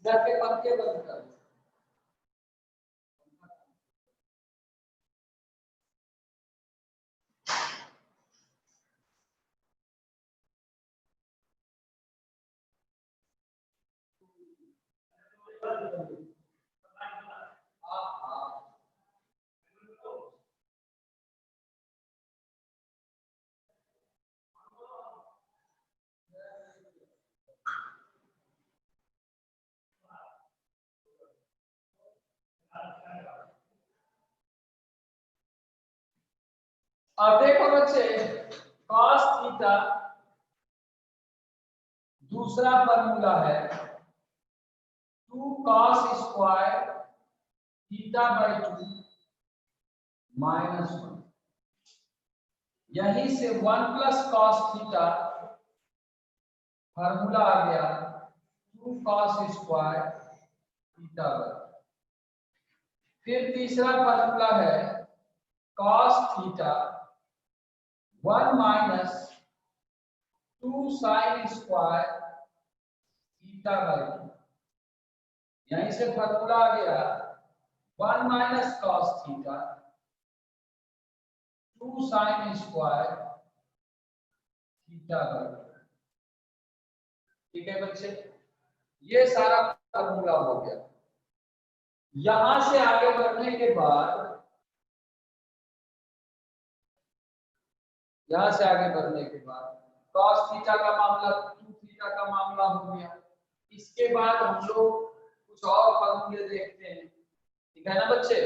जाके पंखे बंद कर। अब देखो बच्चे, cos थीटा दूसरा फॉर्मूला है 2 cos स्क्वायर थीटा बाई 2 -1। यहीं से 1 प्लस cos थीटा फॉर्मूला आ गया 2 cos स्क्वायर थीटा बाई। फिर तीसरा फॉर्मूला है cos theta 1 minus 2 sin square theta by 2। यहीं से फॉर्मूला आ गया 1 minus cos theta 2 sin square theta by 2। ठीक है बच्चे, ये सारा फॉर्मूला हो गया। यहां से आगे बढ़ने के बाद cos थीटा का मामला 2 थीटा का मामला हो गया। इसके बाद हम लोग कुछ और फॉर्मूले देखते हैं, ठीक है ना बच्चे।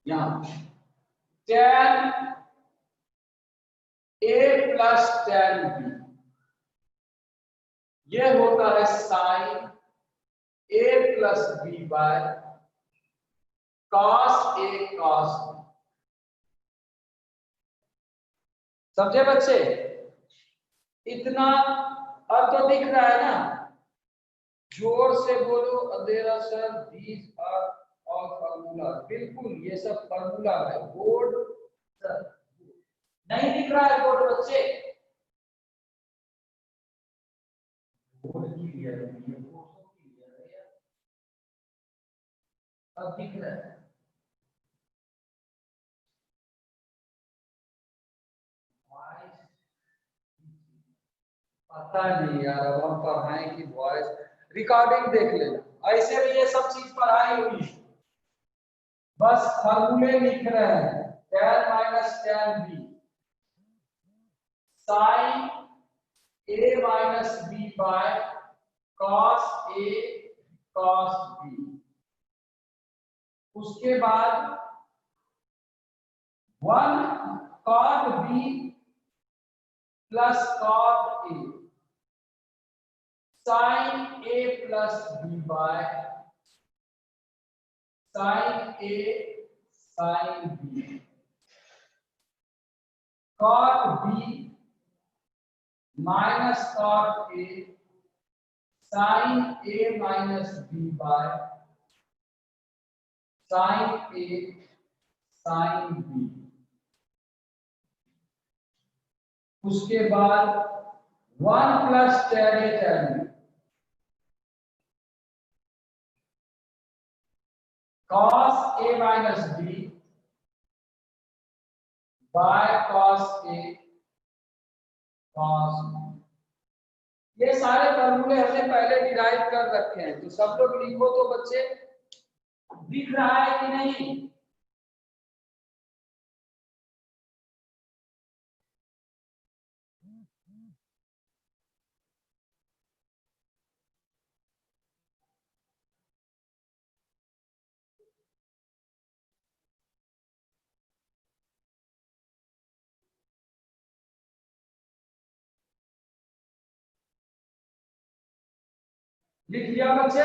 यहाँ tan a plus tan b, ये होता है sin a plus b by cos a cos b। समझे बच्चे? इतना अब तो दिख रहा है ना, जोर से बोलो अंधेरा sir, these are all formula. बिल्कुल ये सब फार्मूला है। बोर्ड सर नहीं दिख रहा है बोर्ड बच्चे? बोर्ड क्लियर है, ये बोर्ड तो क्लियर है, अब दिख रहा है। पता नहीं यार, अब हम पढ़ाएं कि वॉइस रिकॉर्डिंग देख लेना। ऐसे भी ये सब चीज पढ़ाई हुई है, बस फार्मूले लिख रहे हैं। tan minus tan b sin a minus b by cos a cos b। उसके बाद 1 cot b plus cot a sin a plus b by sin a sin b। cot b minus cot a sin a minus b by sin a sin b। उसके बाद 1 plus tan a tan b cos a minus b by cos a cos b। ये सारे फॉर्मूले हमने पहले derive कर रखे हैं, तो सब लोग लिखो तो बच्चे। दिख रहा है कि नहीं? लिख लिया बच्चे?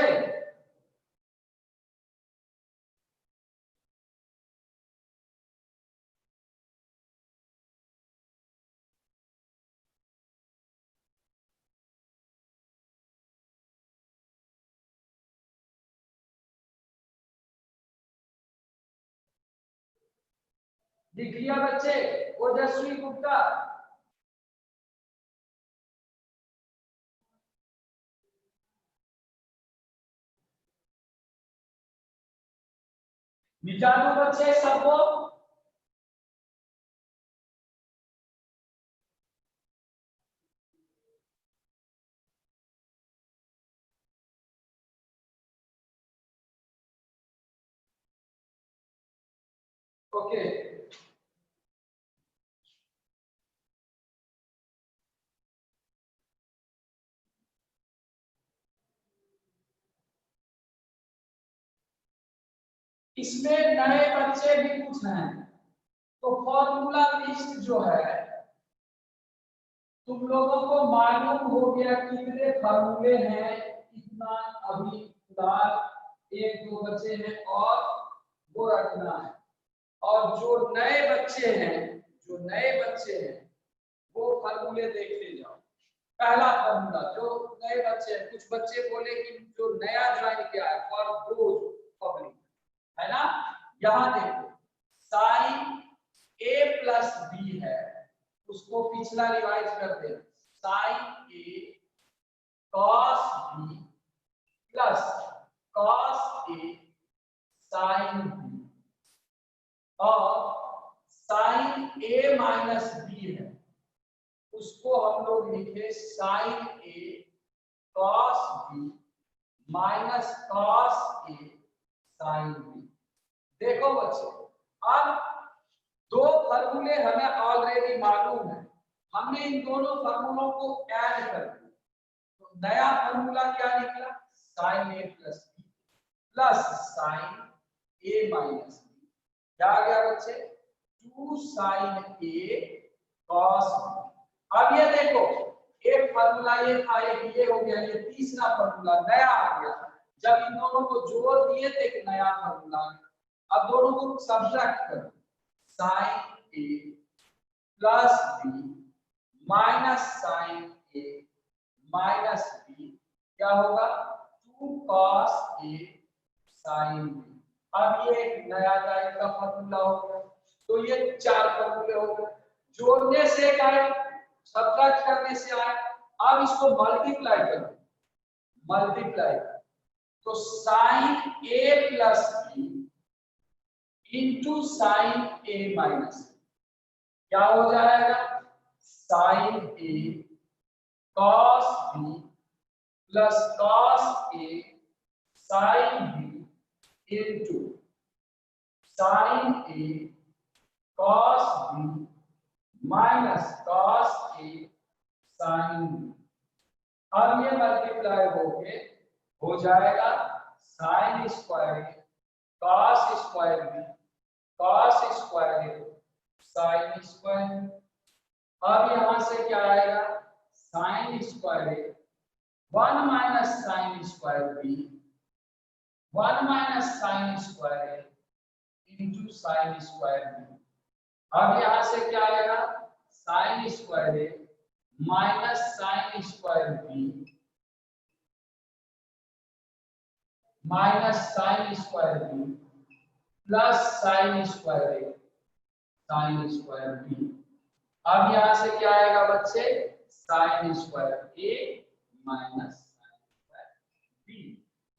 लिख लिया बच्चे? ओजस्वी गुप्ता मिटा दो बच्चे सबको। ओके इसमें नए बच्चे भी कुछ हैं, तो फॉर्मूला लिस्ट जो है तुम लोगों को मालूम हो गया कितने फार्मूले हैं, इतना अभी फिलहाल एक दो बच्चे हैं और वो रखना है। और जो नए बच्चे हैं वो फार्मूले देखने जाओ। पहला फार्मूला जो नए बच्चे हैं, कुछ बच्चे बोले कि जो नया ज्वाइन किया है फॉर दोज पब्लिक, है ना। यहां देखो साइन ए प्लस बी है, उसको पिछला रिवाइज कर दे। Sign A cos B plus cos A sine B, और साइन ए माइनस बी है, उसको हम लोग लिखे sign A cos B minus cos A sine B. देखो बच्चों, अब दो फार्मूले हमें ऑलरेडी मालूम है, हमने इन दोनों फार्मूलों को ऐड कर दिया, तो नया फार्मूला क्या निकला, sign A plus B plus sine A minus B. क्या आ गया बच्चे, 2 साइन ए कॉस बी। अब ये देखो एक फार्मूला ये था, एक ये हो गया, ये तीसरा फार्मूला नया आ गया। जब इन दोनों को जोड़ दिए तो एक नया फार्मूला। अब दोनों को सब्ट्रैक्ट करो, sign A plus B minus sine A minus B क्या होगा, 2 कॉस ए साइन बी। अब ये एक नया टाइप का फार्मूला हो गया। तो ये 4 फार्मूले हो गए, जोड़ने से आए, सब्ट्रैक्ट करने से आए। अब इसको मल्टीप्लाई करो, मल्टीप्लाई तो sine A plus B into sine A minus क्या हो जाएगा, sine A cos B plus cos A sine B into sine A cos B minus cos A sine B. अब ये मल्टीप्लाई होके हो जाएगा sine square A cos square B cos square A sine square. अब यहां से क्या आएगा, sine square A 1 minus sine square B 1 minus sine square A into sine square B. अब यहां से क्या आएगा, sine square A minus sine square B minus sine square B plus sine square A sine square B. अब यहां से क्या आएगा बच्चे, sine square A minus sine square B.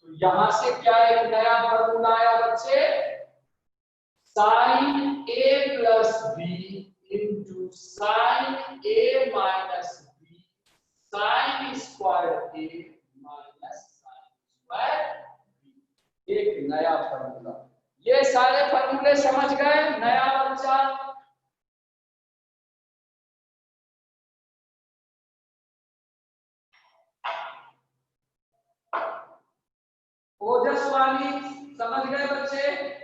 तो यहां से क्या एक नया फार्मूला आया बच्चे, sine A plus B into sine A minus B sine square A minus sine square B. एक नया फार्मूला। ये सारे फार्मूले समझ गए नया बच्चा। ओजस्वानी समझ गए बच्चे।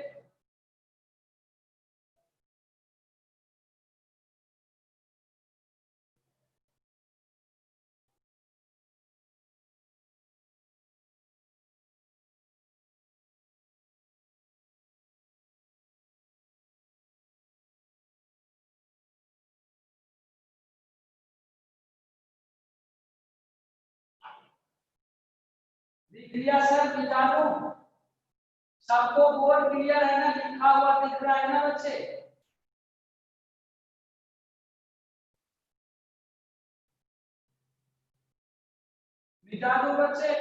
लिख लिया सर, मिटा दो सबको, बोर्ड क्लियर है ना, लिखा हुआ दिख रहा है ना बच्चे। मिटा दो बच्चे।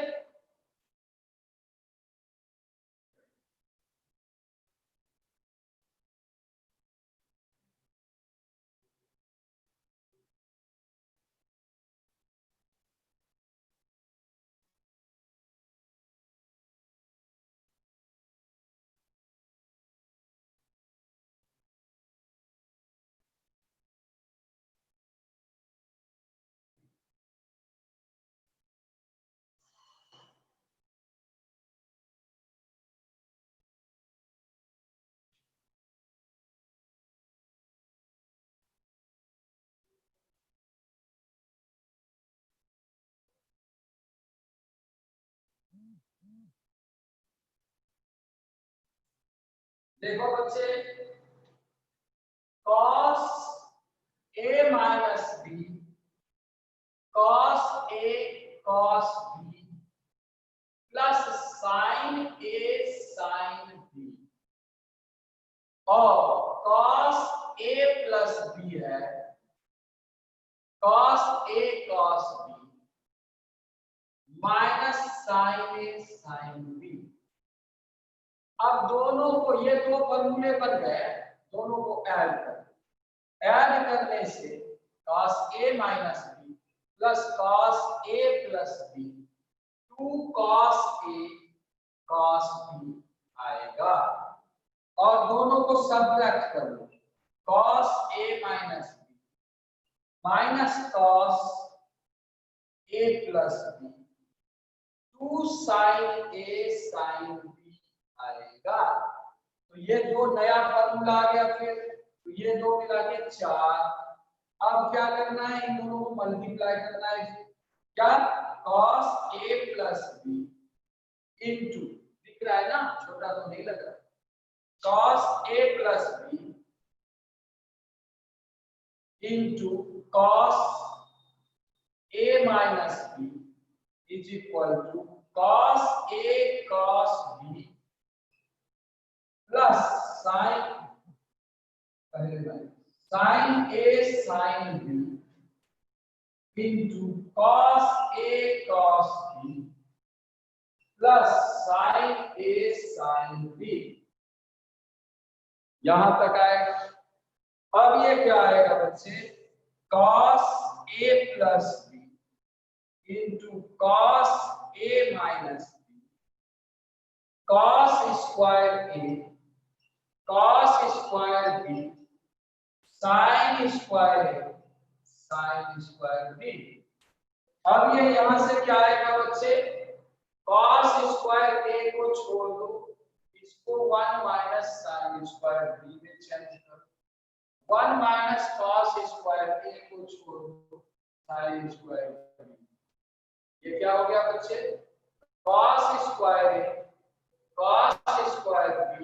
देखो बच्चे, cos a minus b, cos a cos b plus sin a sin b, और cos a प्लस b है, cos a cos b minus sin a sin b। अब दोनों को, ये दो फॉर्मूले बन गए, दोनों को ऐड करने से cos a minus b plus cos a plus b 2 cos a cos b आएगा, और दोनों को सब्ट्रैक्ट कर लो, cos a minus b minus cos a plus b 2 sin a sin b आएगा। तो ये दो नया फॉर्मूला आ गया, फिर तो ये दो मिला के 4। अब क्या करना है, इन दोनों को मल्टीप्लाई करना है, क्या, cos a plus b into, दिख रहा है ना, छोटा तो नहीं लग रहा, cos a plus b into cos a minus b is equal to cos a cos b plus sin, पहले line sin a sin b into cos a cos b plus sin a sin b। यहां तक आएगा। अब ये क्या आएगा बच्चे, cos a plus b into cos a minus b, cos square a cos square b sin square a sin square b। अब ये यहां से क्या आएगा बच्चे, cos स्क्वायर a को छोड़ दो, इसको 1 माइनस sin स्क्वायर b में चेंज करो, 1 माइनस cos स्क्वायर a को छोड़ दो sin स्क्वायर b। ये क्या हो गया बच्चे, cos square a cos square b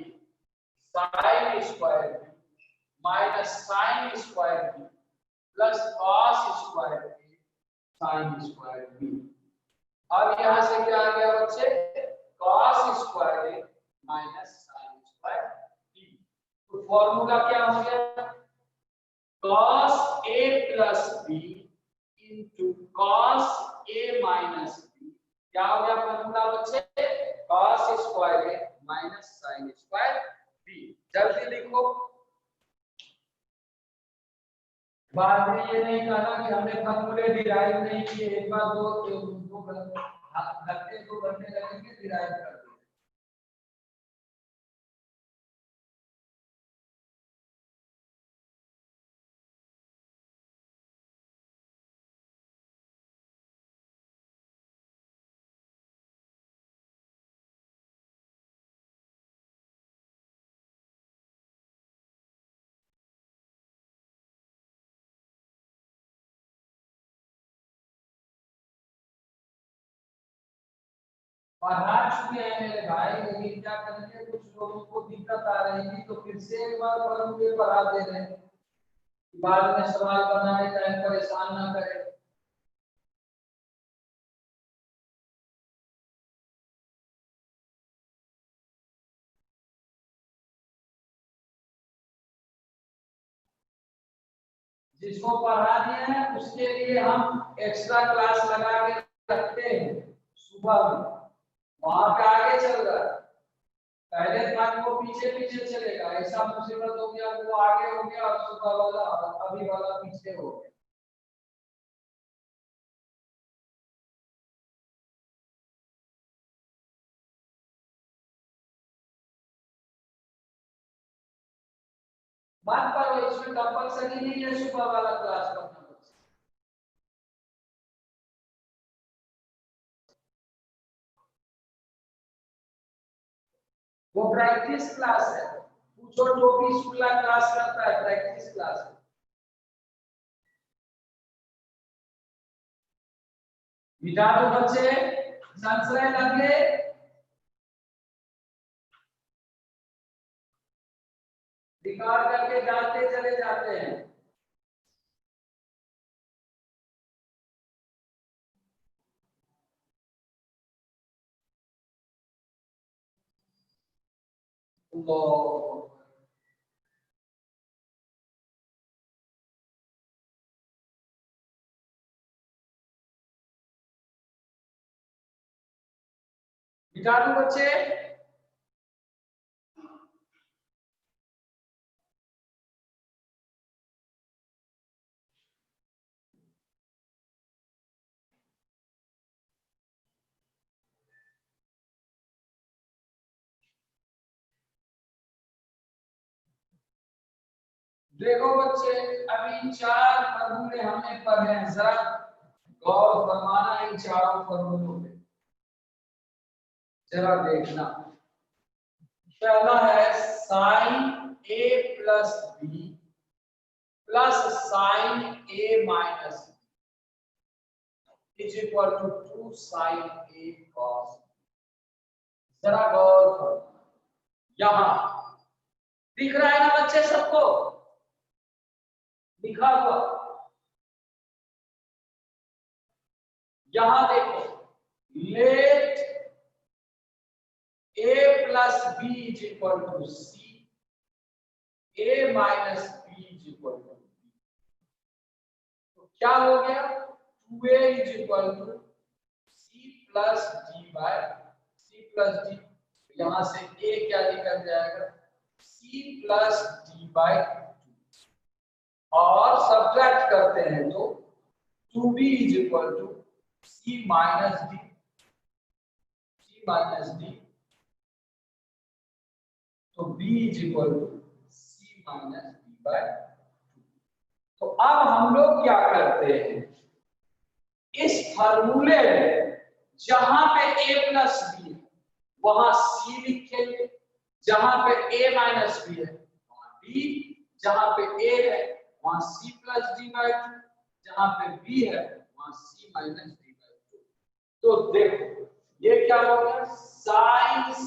sin square b minus sin square b plus cos square a sin square b। अब यहां से क्या आ गया बच्चे, cos square a minus sin square b। तो फॉर्मूला क्या हो गया, cos a plus b into cos a minus b, क्या हो गया फॉर्मूला बच्चे, cos square a minus sin square b। जल्दी लिखो, बाद में ये नहीं कहना कि हमने फॉर्मूले डिराइव नहीं किए, एक बार दो घंटे 2 घंटे लगेंगे डिराइव कर देंगे। पढ़ा चुके हैं मेरे भाई, लेकिन क्या करेंगे, कुछ लोगों को दिक्कत आ रही थी, तो फिर से एक बार फॉर्मूले पढ़ा दे रहे हैं, बाद में सवाल बनाने टाइम परेशान ना करें। जिसको पढ़ा दिया है उसके लिए हम एक्स्ट्रा क्लास लगा के रखते हैं सुबह में, वहां पे आगे चल रहा है, पहले तक वो पीछे पीछे चलेगा, ऐसा मुसीबत हो गया वो आगे हो गया और सुबह वाला अभी वाला पीछे हो गया। बात पर इसमें कंपलसरी नहीं है सुबह वाला क्लास करना, वो प्रैक्टिस क्लास है, पूछो जो भी स्कूल क्लास करता है प्रैक्टिस क्लास है। मिटा दो बच्चे। संशय लगे रिकॉर्ड करके डालते चले जाते हैं। मिटा दूं बच्चे? देखो बच्चे, अभी 4 फॉर्मूले हमने पढ़े हैं, जरा गौर फरमाना इन चारों फॉर्मूलों पे, जरा देखना। पहला है sine A plus B plus sine A minus is equal to 2 sine A cos. जरा गौर फरमाना, यहां दिख रहा है ना बच्चे सबको लिखा हुआ? यहां देखो, let a plus B is equal to C, a minus B is equal to B. तो क्या हो गया? 2a is equal to C plus D by C plus D. यहां से a क्या निकल जाएगा? सी प्लस डी बाय 2 और सब्ट्रैक्ट करते हैं तो 2b is equal to C minus D, C minus D. तो b is equal to C minus D by 2। तो अब हम लोग क्या करते हैं, इस फार्मूले में जहां पे a प्लस बी है वहां c लिखेंगे, जहां पे a माइनस बी है वहां b, जहां पे a है वहां c प्लस डी बाय 2, जहां पे b है वहां c माइनस डी बाय 2। तो देखो ये क्या हो गया? साइन c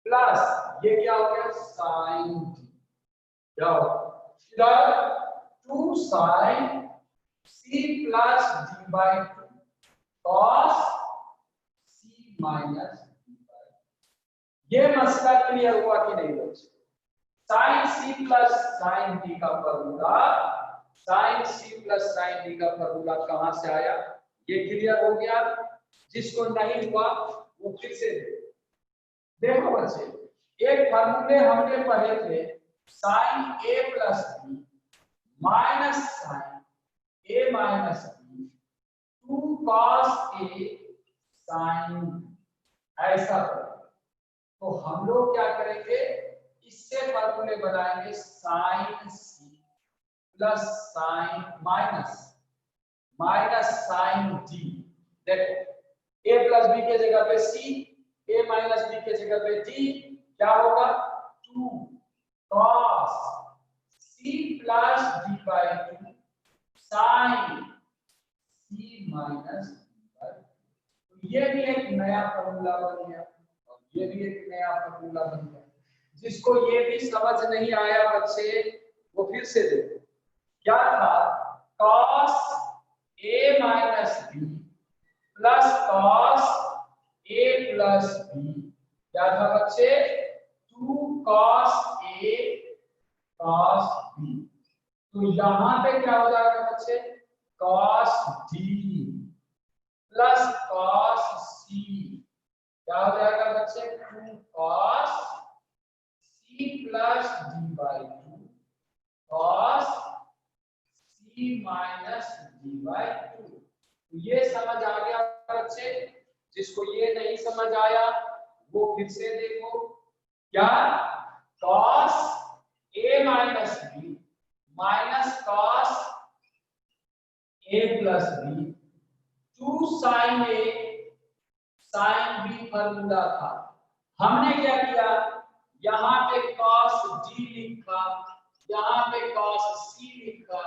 प्लस ये क्या हो गया? Sine D. इधर 2 sine c plus D by 2 cos c minus D by 2। ये मसला क्लियर हुआ कि नहीं बच्चे? Sine c plus sine D का formula, sine c plus sine D का फॉर्मूला कहां से आया? ये क्लियर हो गया? जिसको नहीं हुआ वो फिर से देखो बच्चे, एक फॉर्मूले हमने पढ़े थे, sine a plus B minus sine a minus B 2 cos a sine, ऐसा पढ़ा। तो हम लोग क्या करेंगे, इससे फॉर्मूले बनाएंगे sine c plus sine minus minus sine d। देखो a प्लस बी के जगह पे c, a माइनस बी के जगह पे d, क्या होगा? 2 cos c plus d by 2 sine c minus d by 2। तो ये भी एक नया फॉर्मूला बन गया और ये भी एक नया फॉर्मूला बन गया। जिसको ये भी समझ नहीं आया बच्चे वो फिर से देखो, क्या था? cos a minus b plus cos a plus b, क्या था बच्चे? 2 cos a cos b। तो यहां पे क्या हो जाएगा बच्चे? cos d plus cos c, क्या हो जाएगा बच्चे? 2 cos c plus d by 2 cos c minus d by 2। तो ये समझ आ गया बच्चे? जिसको ये नहीं समझ आया वो फिर से देखो, क्या? cos a minus b minus cos a plus b 2 sin a sin b formula था। हमने क्या किया? यहाँ पे cos d लिखा, यहाँ पे cos c लिखा,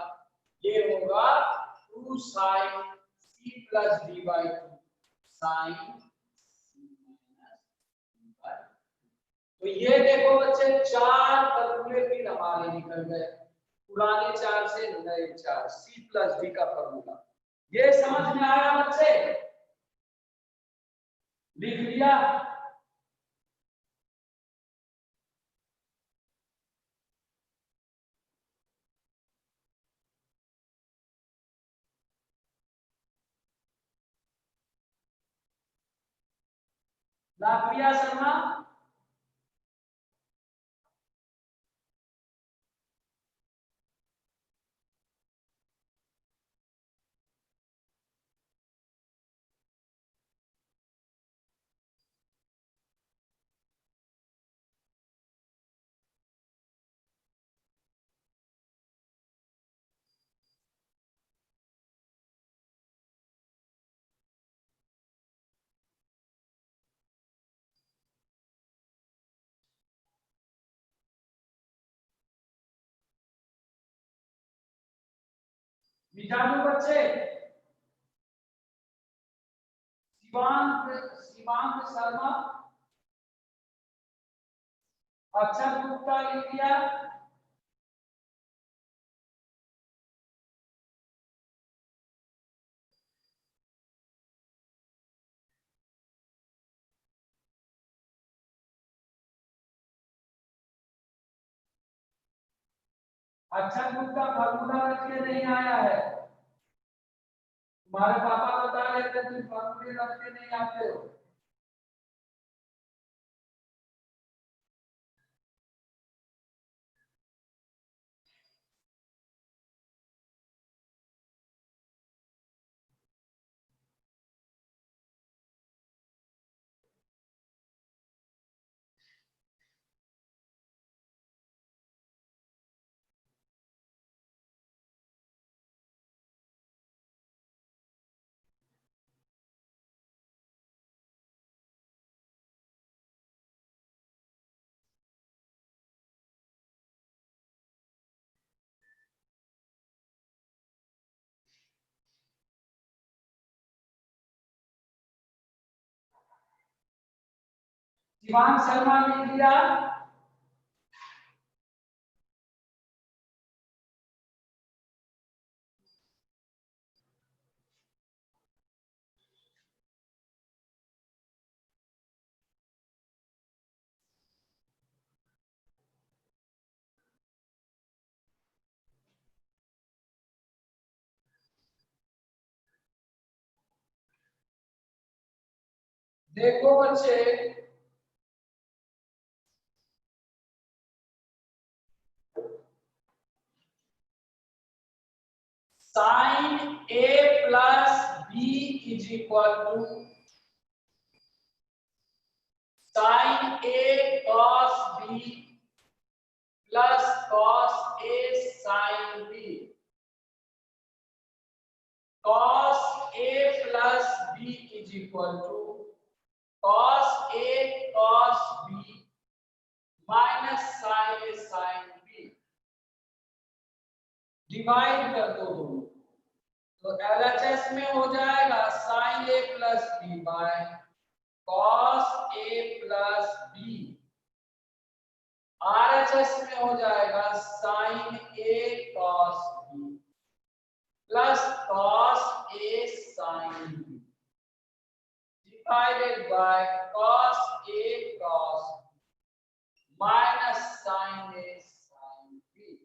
ये होगा 2 sin c plus d by 2 sine तो ये देखो बच्चे चार फॉर्मूले फिर हमारे निकल गए, पुराने चार से नए चार, सी प्लस डी का फॉर्मूला। ये समझ में आया बच्चे? लिख लिया? प्रिया शर्मा मिजानु बच्चे, शिवांत शर्मा, अक्षर गुप्ता लिख दिया? अक्षर गुप्ता फॉर्मूला रख के नहीं आया है, तुम्हारे पापा बता रहे थे तुम फॉर्मूले रख के नहीं आते हो। शिवांग शर्मा लिख दिया? देखो बच्चे, sine A plus B is equal to sine A cos B plus cos A sine B. Cos A plus B is equal to cos A cos B minus sine A sine B. Divide कर दो दोनों, तो LHS में हो जाएगा sine A plus B by cos A plus B. RHS में हो जाएगा sine A cos B plus cos A sine B divided by cos A cos minus sine A sine B.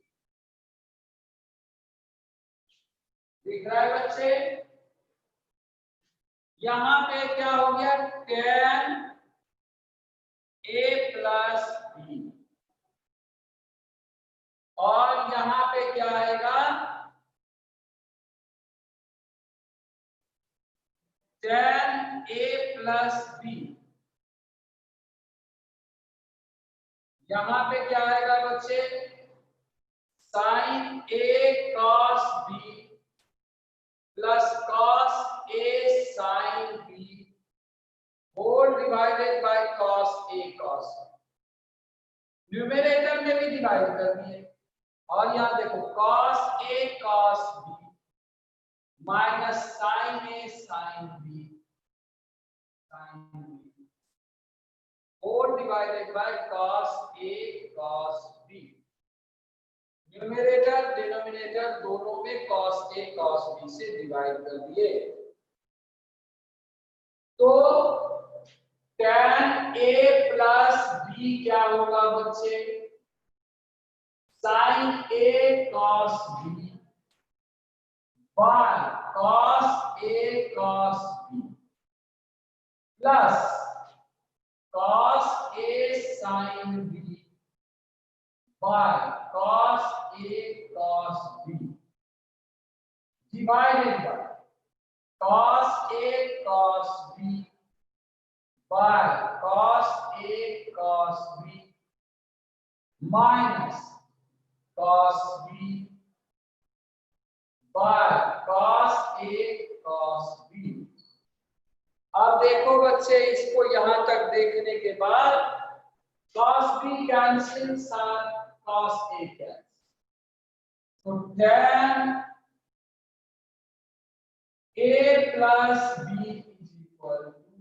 दिख रहा है बच्चे? यहां पे क्या हो गया, tan a प्लस बी, और यहां पे क्या आएगा, tan a प्लस बी। यहां पे क्या आएगा बच्चे, sine A cos B plus cos A sine B whole divided by cos A cos. Numerator में भी डिवाइड करनी है, और यहां देखो cos A cos B minus sine A sine B sin b, 4 divided by cos a cos b। Numerator denominator दोनों में cos a cos b से डिवाइड कर दिए, तो tan a प्लस b क्या होगा बच्चे, sin a cos b by cos a cos b plus cos a sin b by cos a cos b divided by cos a cos b by cos a cos b minus cos b by cos a cos b। अब देखो बच्चे, इसको यहां तक देखने के बाद cos b cancel, साथ cos a कैंसिल, तो tan a plus b is equal to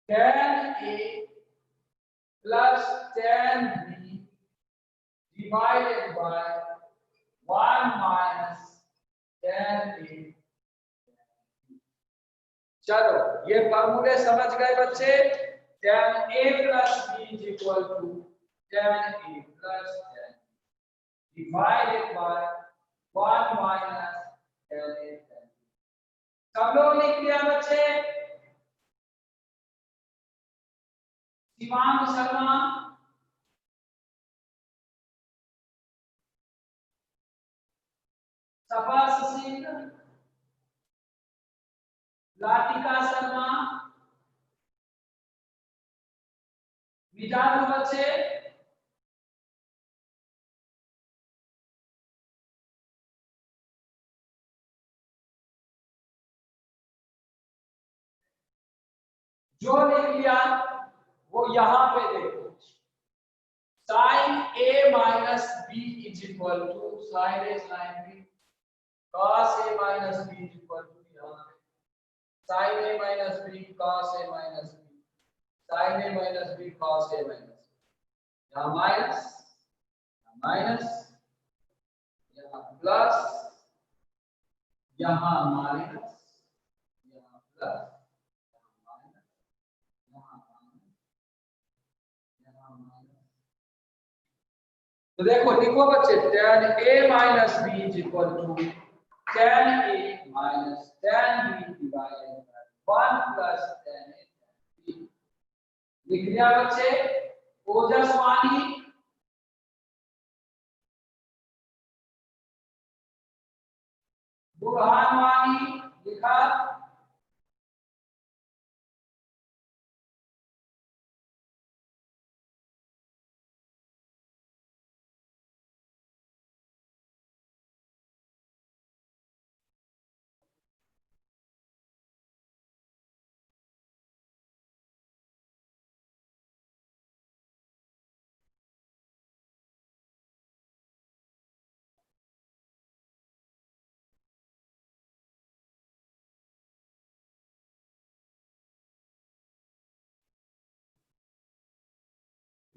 tan a plus tan b divided by 1 minus tan a। चलो ये फॉर्मूले समझ गए बच्चे, tan a plus b is equal to tan a plus tan b divided by 1 minus tan a tan b। सब लोग लिख लिया बच्चे? शिवांग शर्मा, सपा सिंह, लाटिका शर्मा, विजानु बच्चे, जो लिख लिया वो यहां पे देखो, sin a minus b is equal to sin a sin b, cos a minus b is equal to यहाँ पे sin a minus b cos a minus b, sin a minus b cos a minus b, यहाँ minus, minus, यहाँ plus, यहाँ minus, यहाँ plus, तो देखो लिखो बच्चे, tan a minus b is equal to tan a minus tan b divided by 1 plus tan a tan b। लिख लिया बच्चे? ओजस्वानी, बुरहानवानी लिखा,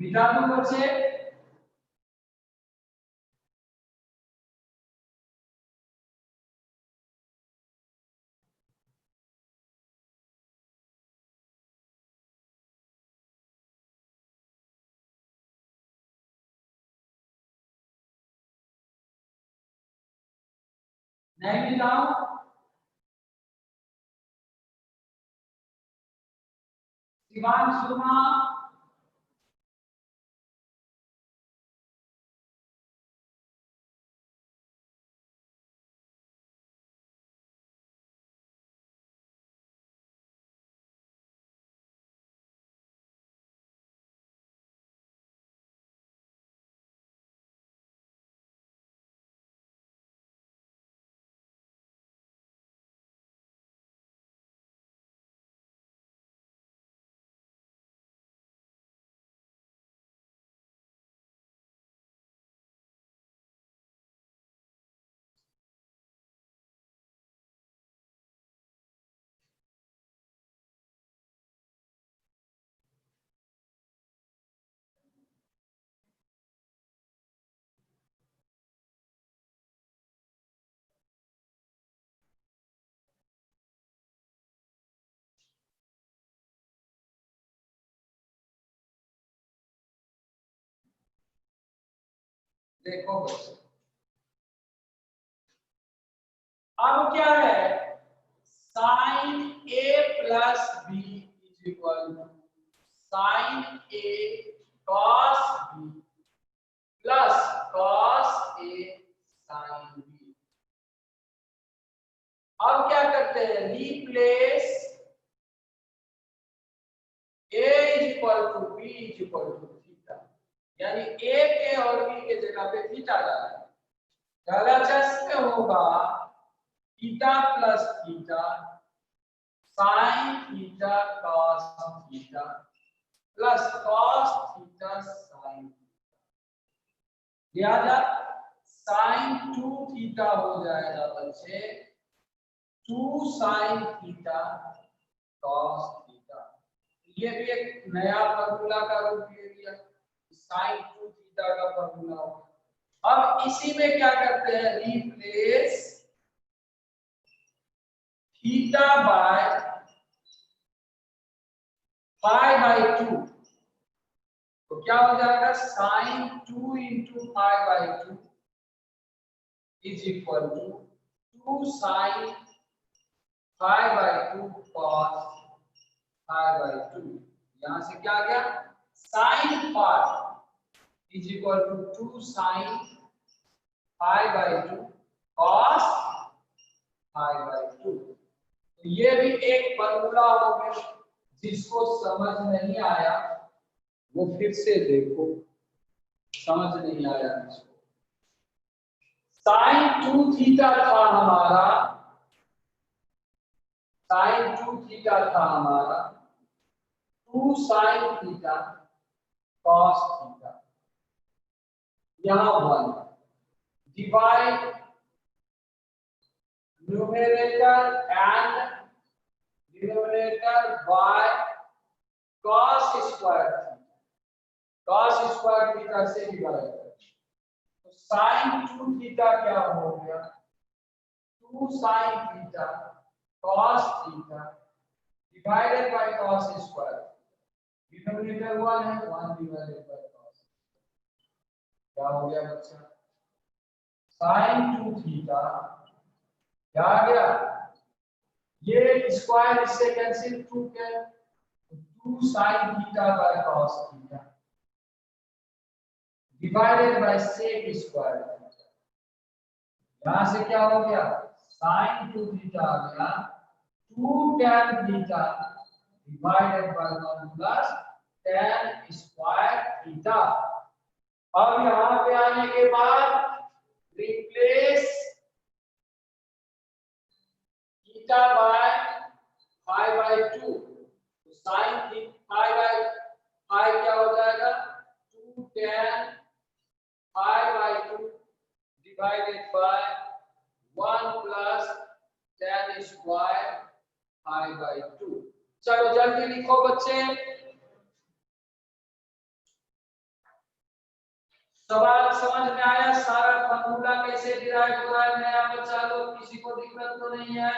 विजानु बच्चे, नहीं मिलाओ, शिवांग शर्मा, देखो बच्चों, अब क्या है, sine A plus B is equal to sine A cos B plus cos A sine B. अब क्या करते हैं, replace a is equal to B is equal to theta, यानी a के और b के जगह पे थीटा डालें। LHS में होगा theta plus theta sine theta cos theta plus cos theta sine, लिहाजा साइन 2 थीटा हो जाएगा बच्चे 2 साइन थीटा कॉस थीटा। ये भी एक नया फॉर्मूला का रूप ले लिया, साइन 2 थीटा का फॉर्मूला। अब इसी में क्या करते हैं, replace theta by pi by 2, तो क्या हो जाएगा sine 2 into pi by 2 is equal to 2 sine pi by 2 cos pi by 2। यहां से क्या आ गया, sine pi is equal to 2 sine pi by 2 cos pi by 2। तो ये भी एक फॉर्मूला हो गया, जिसको समझ नहीं आया वो फिर से देखो, समझ नहीं आया इसको। साइन 2 थीटा था हमारा, साइन 2 थीटा था हमारा 2 साइन थीटा कॉस थीटा, यहां 1 divide numerator and denominator by cos square theta, cos square theta से डिवाइड कर, तो sin 2 थीटा क्या हो गया 2 sin theta cos theta divided by cos square, denominator 1 है 1 डिवाइडेड बाय cos, क्या हो गया बच्चा sin 2 थीटा, क्या आ गया, ये स्क्वायर इससे कैंसिल 2 क्या 2 sin theta by cos theta divided by sec square theta, यहां से क्या हो गया sin 2 थीटा आ गया 2 tan theta divided by 1 plus tan square theta. अब यहां पे आने के बाद replace theta by pi by 2, तो sin पाई बाय पाई क्या हो जाएगा 2 tan pi by 2 divided by 1 plus tan square pi by 2। चलो जल्दी लिखो बच्चे, सवाल समझ में आया, सारा फॉर्मूला कैसे डिराइव हो रहा है, नया बच्चा लोग किसी को दिक्कत तो नहीं है।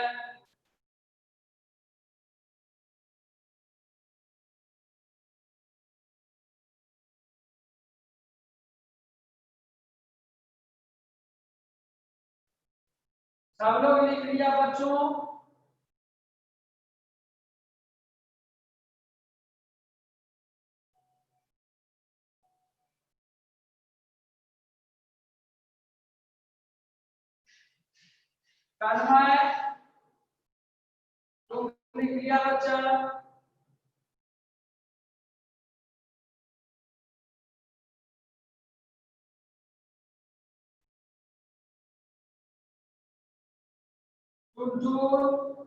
सब लोग लिख लिया बच्चों, करना है, तुम लिख लिया बच्चा, टुनटुन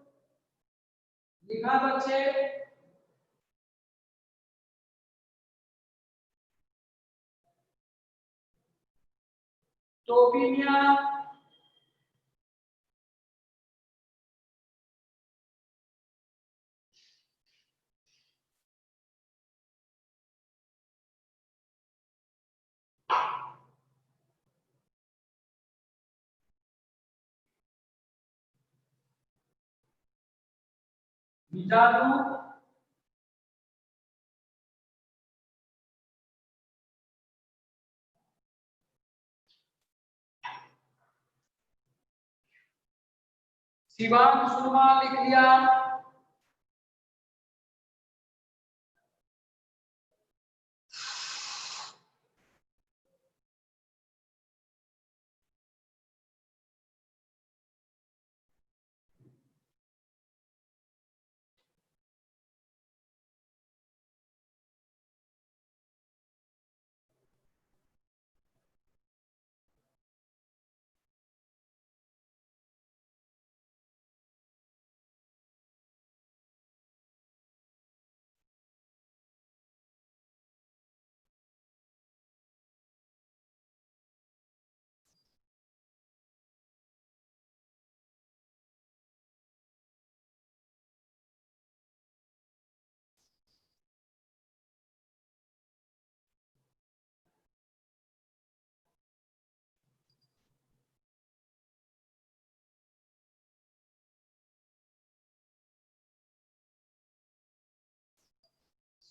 लिखा बच्चे, टोपिनिया मिटारू शिवांग सुरमा लिख लिया।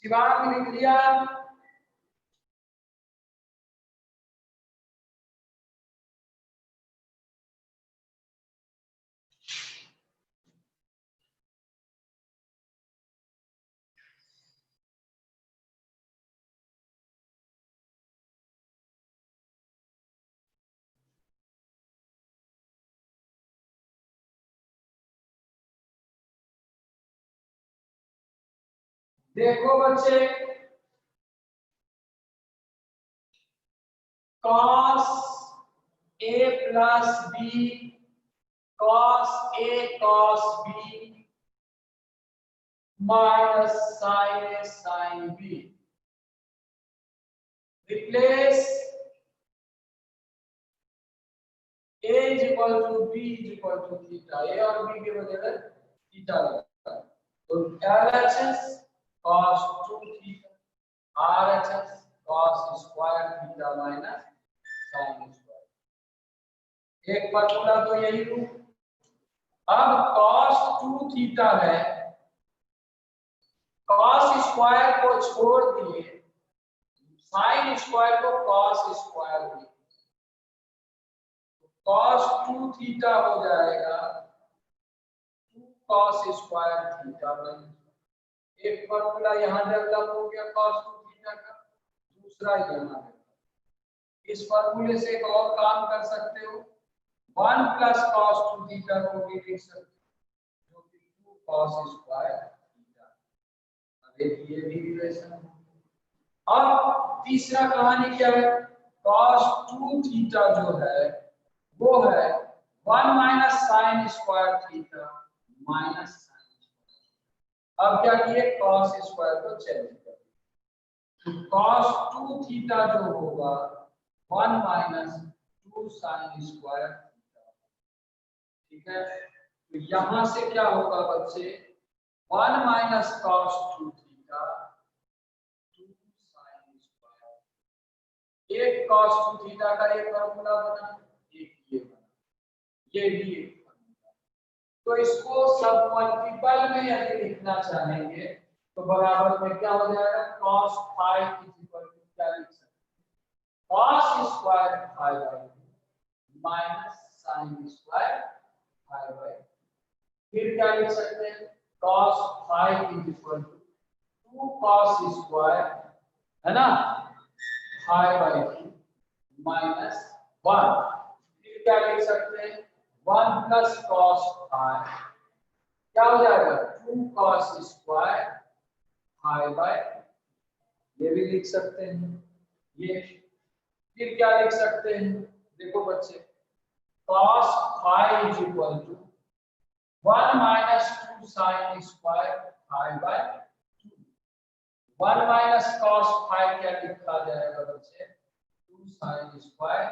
शिवांग लिख लिया। देखो बच्चे, cos a plus b cos a cos b minus sin a sin b। Replace a is equal to b is equal to theta। a और b के बजाय थीटा लगता है, तो LHS cos 2 theta RHS cos square theta minus sin square. एक formula तो यही लू। अब cos 2 थीटा है, cos स्क्वायर को छोड़ दिए, sin स्क्वायर को cos स्क्वायर दिए, cos 2 थीटा हो जाएगा 2 cos स्क्वायर थीटा माइनस। एक फॉर्मूला यहां डेवलप हो गया cos 2 थीटा का, दूसरा यहां। इस फॉर्मूले से एक और काम कर सकते हो, 1 प्लस cos 2 थीटा को भी लिख सकते हो, जो कि 2 cos स्क्वायर थीटा। अब ये भी रिलेशन है। अब तीसरा कहानी क्या है, cos 2 थीटा जो है वो है 1 minus sin square theta minus sin square. अब क्या किए, cos स्क्वायर को चेंज कर दिया, तो cos 2 थीटा जो होगा 1 माइनस 2 sin स्क्वायर थीटा। ठीक है, तो यहां से क्या होगा बच्चे, 1 minus cos 2 theta 2 sin square. एक cos 2 थीटा का एक फॉर्मूला बना, एक ये बना, ये भी एक फॉर्मूला। तो इसको सब मल्टीपल में यदि लिखना चाहेंगे तो बराबर में क्या हो जाएगा, cos 5 क्या लिख सकते हैं, cos square 5 minus sin square 5। फिर क्या लिख सकते हैं, cos 5 2 cos स्क्वायर, है ना, 5/2 माइनस 1। फिर क्या लिख सकते हैं, 1 प्लस cos 5 क्या हो जाएगा, 2 cos स्क्वायर 5/2। ये भी लिख सकते हैं ये। फिर क्या लिख सकते हैं, देखो बच्चे, cos 5 is equal to 1 minus 2 sin square 5/2। 1 minus cos 5 क्या लिखा जाएगा बच्चे, 2 sin स्क्वायर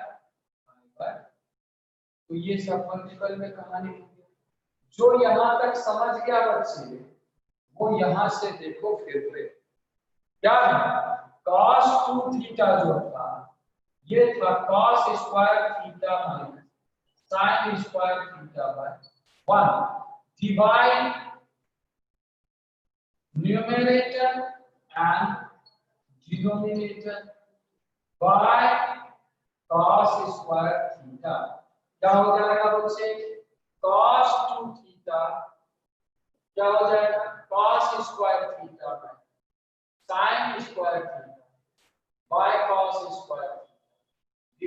5/2। तो ये सब मल्टीपल में कहानी हो गई। जो यहां तक समझ गया बच्चे, वो यहां से देखो फिर से क्या है, cos 2 थीटा जो था ये था cos square theta minus sin square theta by 1 divide numerator and denominator by cos square theta. क्या हो जाएगा बच्चे, cos 2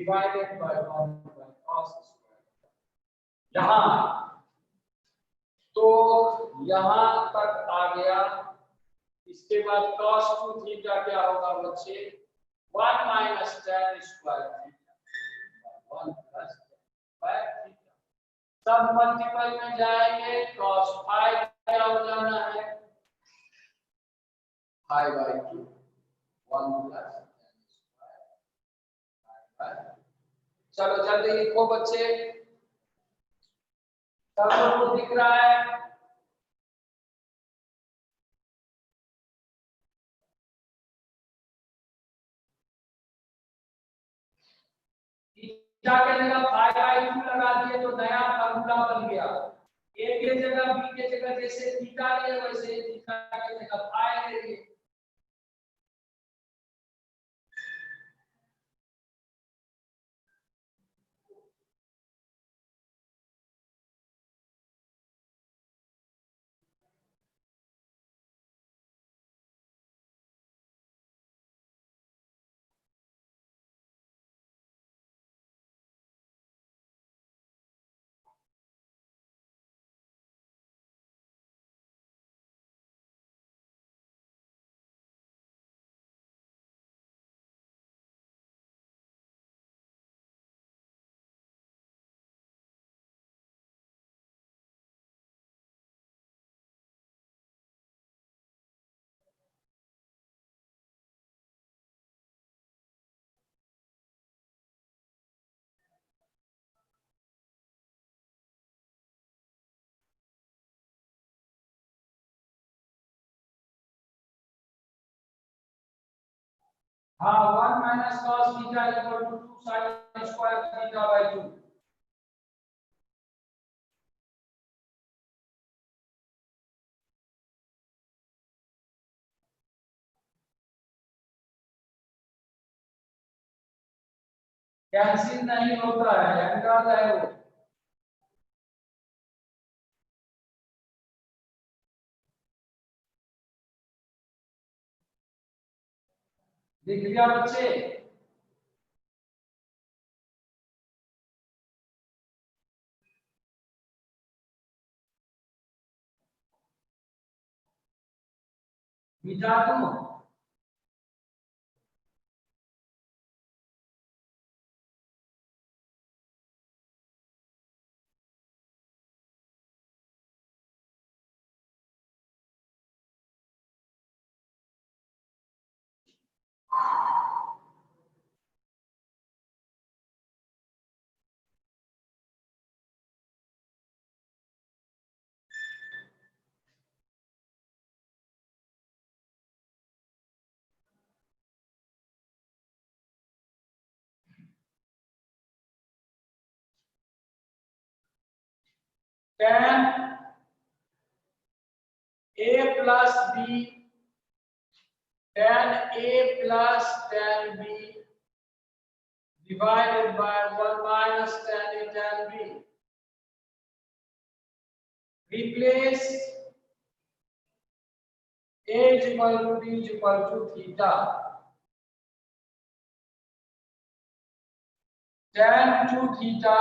divided by 1 by cos square. यहाँ तो यहाँ तक आ गया। इसके बाद cos 2 थीटा क्या होगा बच्चे 1 minus tan square theta 1 plus by theta. सब मल्टीपल में जाएंगे cos 5 क्या हो जाना है 5 बाय 2 1 प्लस tan स्क्वायर। चलो जल्दी लिखो बच्चे, सब लोगों को दिख रहा है? थीटा के जगह 5 बाय 2 लगा दिए तो नया फार्मूला बन गया। ए के जगह बी के जगह जैसे थीटा लिए वैसे थीटा के जगह 5 ले लिए। हाँ 1 minus cos theta equal to 2 sin square theta by 2। Cancel नहीं होता है, एंगल है वो। लिख लिया बच्चे? मिटा दूं? tan a plus b tan a plus tan b divided by 1 minus tan a tan b. Replace a is equal to b is equal to theta. Tan 2 theta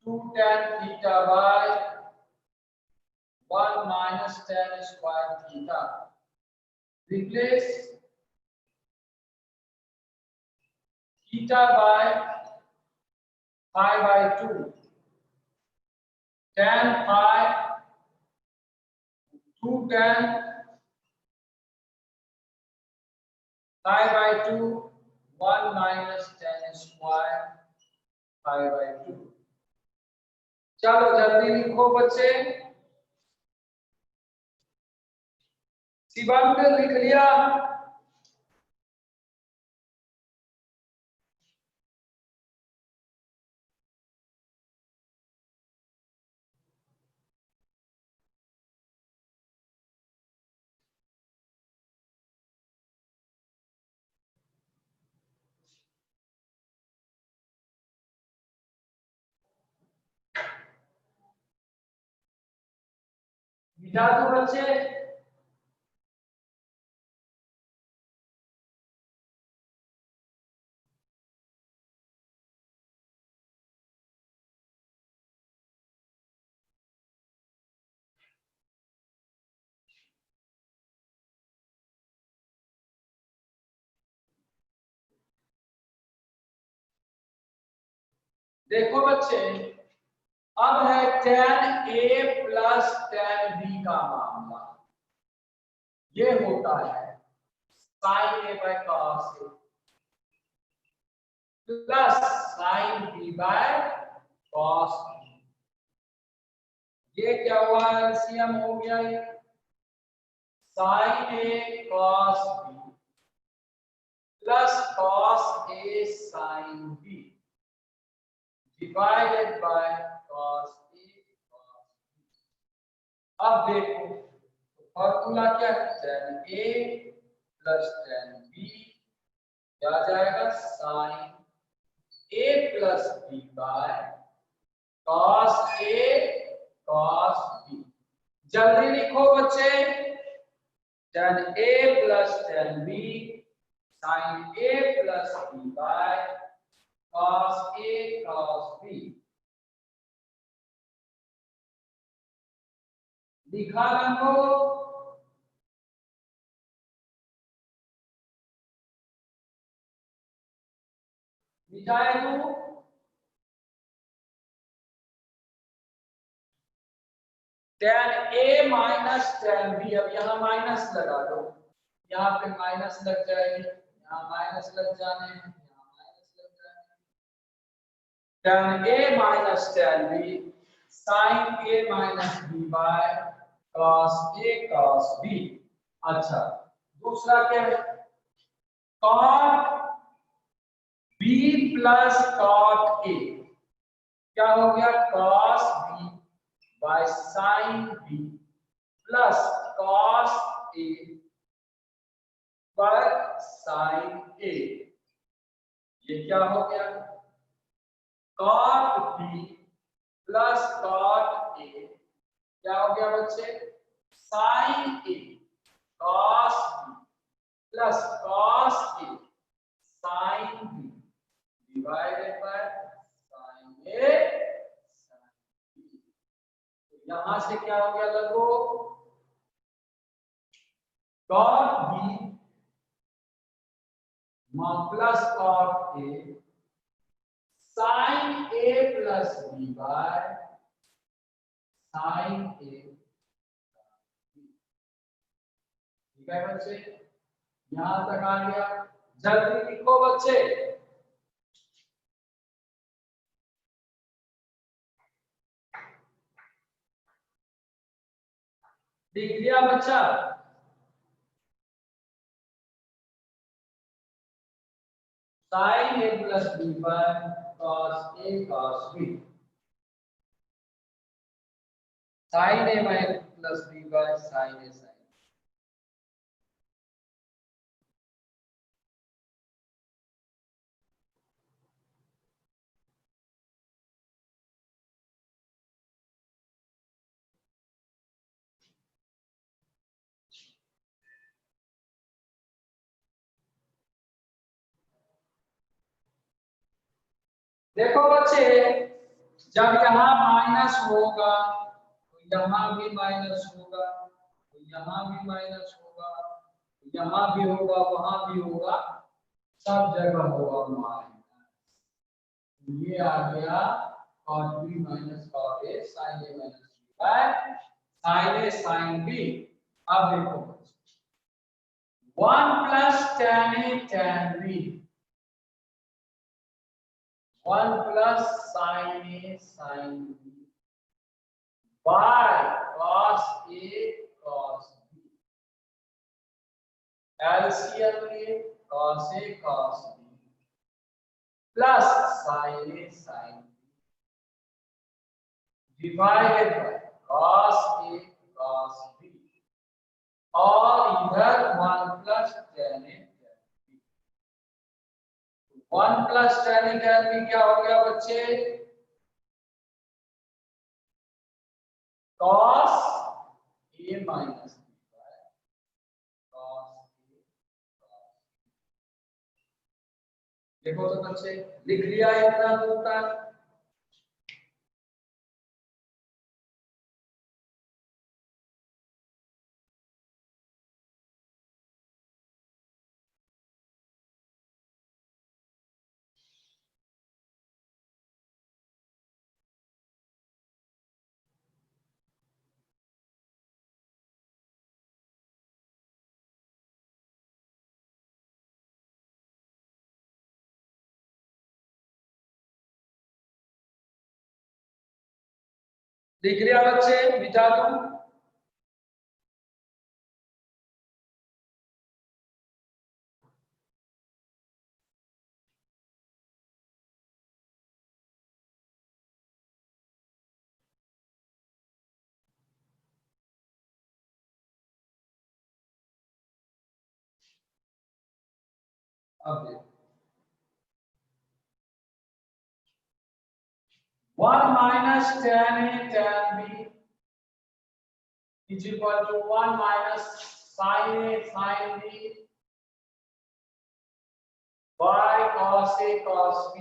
2 tan theta by 1 minus tan square theta. Replace theta by pi by 2 tan pi 2 tan pi by 2 1 minus tan square pi by 2। चलो जल्दी लिखो बच्चे। शिवांग ने लिख लिया? मिटा दो बच्चे? देखो बच्चे, अब है tan A plus tan B का मामला। ये होता है sin A by cos A plus sin B by cos B। ये क्या हुआ, एलसीएम हो गया ये sin A cos B plus cos A sin B divided by cos A cos B। अब देखो फॉर्मूला क्या है, tan A plus tan B क्या आ जाएगा, sin A plus B by cos A cos B। जल्दी लिखो बच्चे, tan A plus tan B sin A plus B by cos A cos B। लिखा रखो, मिटाए दो, tan A minus tan B। अब यहाँ माइनस लगा दो, यहाँ पे माइनस लग जाएगी, यहाँ माइनस लग जाने हैं, यहाँ माइनस लग जाने हैं। tan A minus tan B sin A minus B by cos A cos B। अच्छा, दूसरा क्या है, cot B plus cot A क्या हो गया, cos B by sin B plus cos A by sin A। ये क्या हो गया, cot B plus cot A क्या हो गया बच्चे, sin A cos B plus cos A sin B divided bye sin A sin B। तो यहां से क्या हो गया लगो, cot B plus cot A sin A plus B by sin A। ठीक है बच्चे, यहां तक आ गया। जल्दी लिखो बच्चे, लिख लिया बच्चा, sin A plus B by cos A cos B, sin A plus B by sin A sin। देखो बच्चे, जब यहाँ माइनस होगा तो यहाँ भी माइनस होगा, तो यहाँ भी माइनस होगा, तो यहाँ भी होगा, वहां भी होगा, सब जगह होगा माइनस। ये आ गया cot B minus cot A sin A minus B by sin A sin B। अब देखो 1 plus tan A tan B 1 plus sin A sin B by cos A cos B। LCM में cos A cos B plus sin A sin B divided by cos A cos B और इधर 1 plus tan A tan B। 1 plus tan A tan B क्या हो गया बच्चे, cos A minus B by cos A cos B। देखो तो बच्चे, लिख लिया इतना दूर तक। लिख लिया बच्चे, मिटा दूं? अब देखो 1 minus tan A tan B is equal to 1 minus sin A sin B by cos A cos B.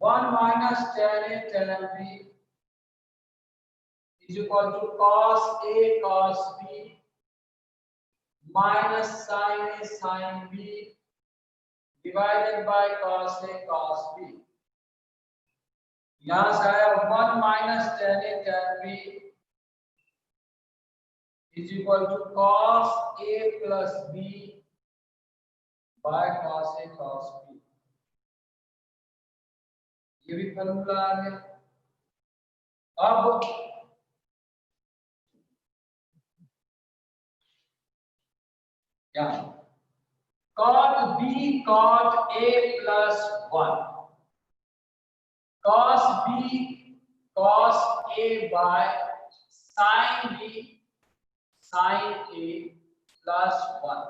1 minus tan A tan B is equal to cos A cos B minus sin A sin B divided by cos A cos B. यहां से आया 1 minus tan A tan B is equal to cos A plus B by cos A cos B. ये भी formula आ गया। अब क्या cot B cot A plus 1 cos B cos A by sin B sin A plus 1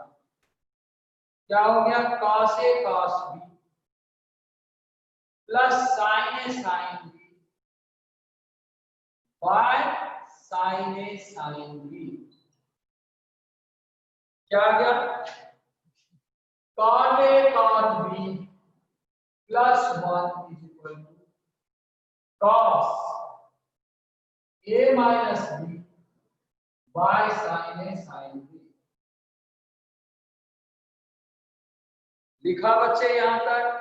क्या हो गया cos A cos B plus sin A sin B by sin A sin B क्या आ गया cot A cot B plus 1 is equal to cos A minus B by sin A sin B। लिखा बच्चे यहां तक?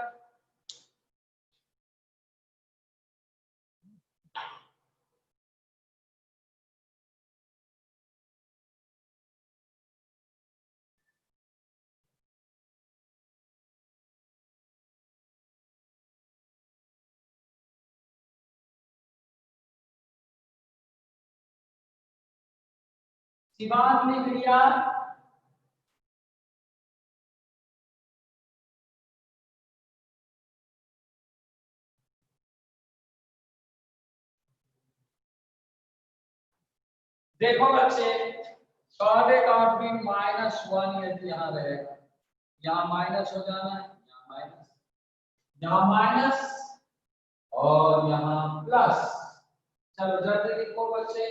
शिवांत लिख लिया? देखो बच्चे cot A cot B -1 यदि यहाँ रहेगा, यहाँ माइनस हो जाना है, यहाँ माइनस और यहाँ प्लस। चलो जल्दी लिखो बच्चे